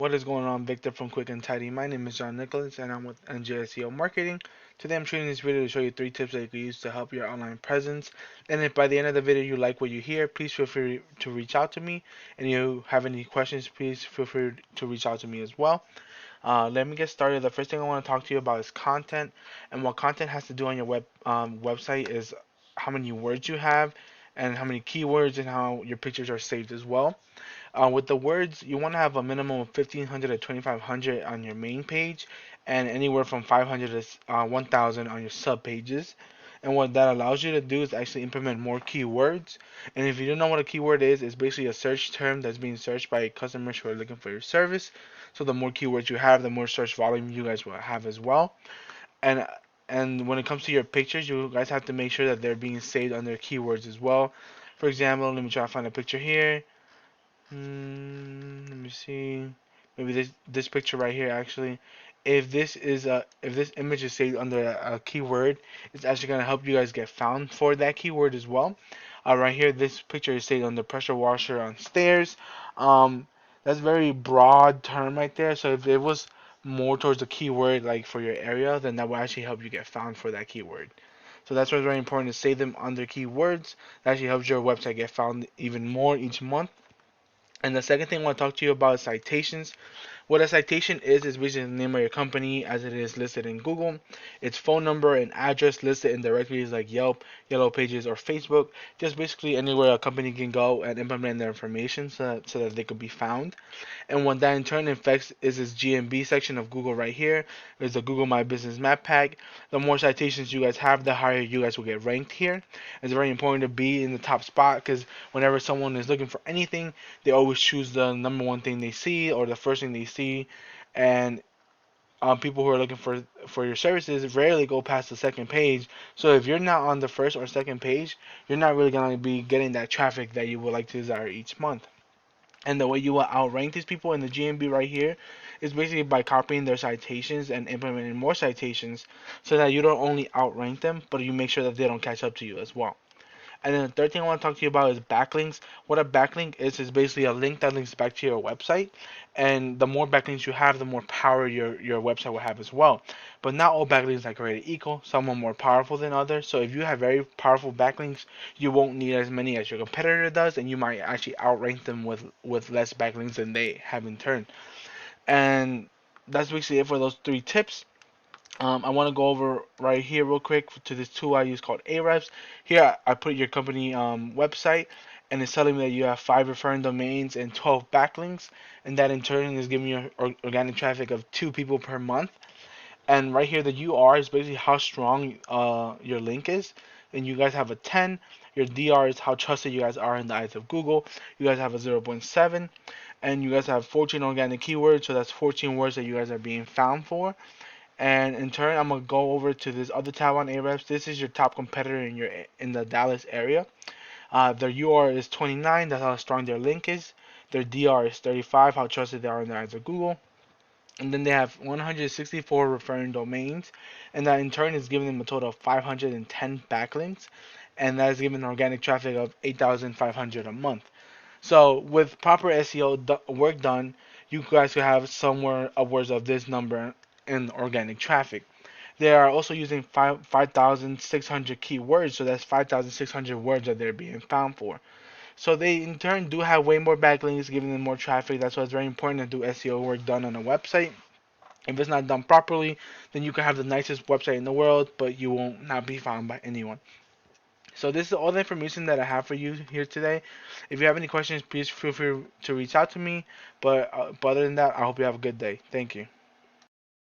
What is going on, Victor from Quick and Tidy? My name is John Nicholas and I'm with NJSEO Marketing. Today I'm showing this video to show you 3 tips that you can use to help your online presence. And if by the end of the video you like what you hear, please feel free to reach out to me. And if you have any questions, please feel free to reach out to me as well. Let me get started. The first thing I want to talk to you about is content. And what content has to do on your website is how many words you have and how many keywords and how your pictures are saved as well. With the words, you want to have a minimum of 1,500 to 2,500 on your main page, and anywhere from 500 to 1,000 on your sub pages. And what that allows you to do is actually implement more keywords. And if you don't know what a keyword is, it's basically a search term that's being searched by customers who are looking for your service. So the more keywords you have, the more search volume you guys will have as well. And and when it comes to your pictures, you guys have to make sure that they're being saved under keywords as well. For example, let me try to find a picture here. Let me see. Maybe this picture right here actually. If this image is saved under a keyword, it's actually gonna help you guys get found for that keyword as well. Right here, this picture is saved under pressure washer on stairs. Um, that's very broad term right there. So if it was more towards the keyword like for your area, then that will actually help you get found for that keyword. So that's why it's very important to save them under keywords. That actually helps your website get found even more each month. And the second thing I want to talk to you about is citations. What a citation is basically the name of your company as it is listed in Google. Its phone number and address listed in directories like Yelp, Yellow Pages, or Facebook. Just basically anywhere a company can go and implement their information so that they could be found. And what that in turn affects is this GMB section of Google right here. There's the Google My Business Map Pack. The more citations you guys have, the higher you guys will get ranked here. It's very important to be in the top spot because whenever someone is looking for anything, they always choose the number one thing they see or the first thing they see. And people who are looking for your services rarely go past the second page. So if you're not on the first or second page, you're not really gonna be getting that traffic that you would like to desire each month. And the way you will outrank these people in the GMB right here is basically by copying their citations and implementing more citations so that you don't only outrank them, but you make sure that they don't catch up to you as well. And then the third thing I want to talk to you about is backlinks. What a backlink is basically a link that links back to your website. And the more backlinks you have, the more power your website will have as well. But not all backlinks are created equal. Some are more powerful than others. So if you have very powerful backlinks, you won't need as many as your competitor does, and you might actually outrank them with less backlinks than they have in turn. And that's basically it for those 3 tips. I want to go over right here real quick to this tool I use called Ahrefs. Here I put your company website, and it's telling me that you have 5 referring domains and 12 backlinks, and that in turn is giving you organic traffic of 2 people per month. And right here, the UR is basically how strong your link is. And you guys have a 10. Your DR is how trusted you guys are in the eyes of Google. You guys have a 0.7. And you guys have 14 organic keywords, so that's 14 words that you guys are being found for. And in turn, I'm gonna go over to this other tab on Ahrefs. This is your top competitor in the Dallas area. Their UR is 29. That's how strong their link is. Their DR is 35. How trusted they are in the eyes of Google. And then they have 164 referring domains, and that in turn is giving them a total of 510 backlinks, and that is giving organic traffic of 8,500 a month. So with proper SEO work done, you guys could have somewhere upwards of this number in organic traffic. They are also using 5,600 keywords, so that's 5,600 words that they're being found for. So they in turn do have way more backlinks, giving them more traffic. That's why it's very important to do SEO work done on a website. If it's not done properly, then you can have the nicest website in the world, but you will not be found by anyone. So this is all the information that I have for you here today. If you have any questions, please feel free to reach out to me. But other than that, I hope you have a good day. Thank you.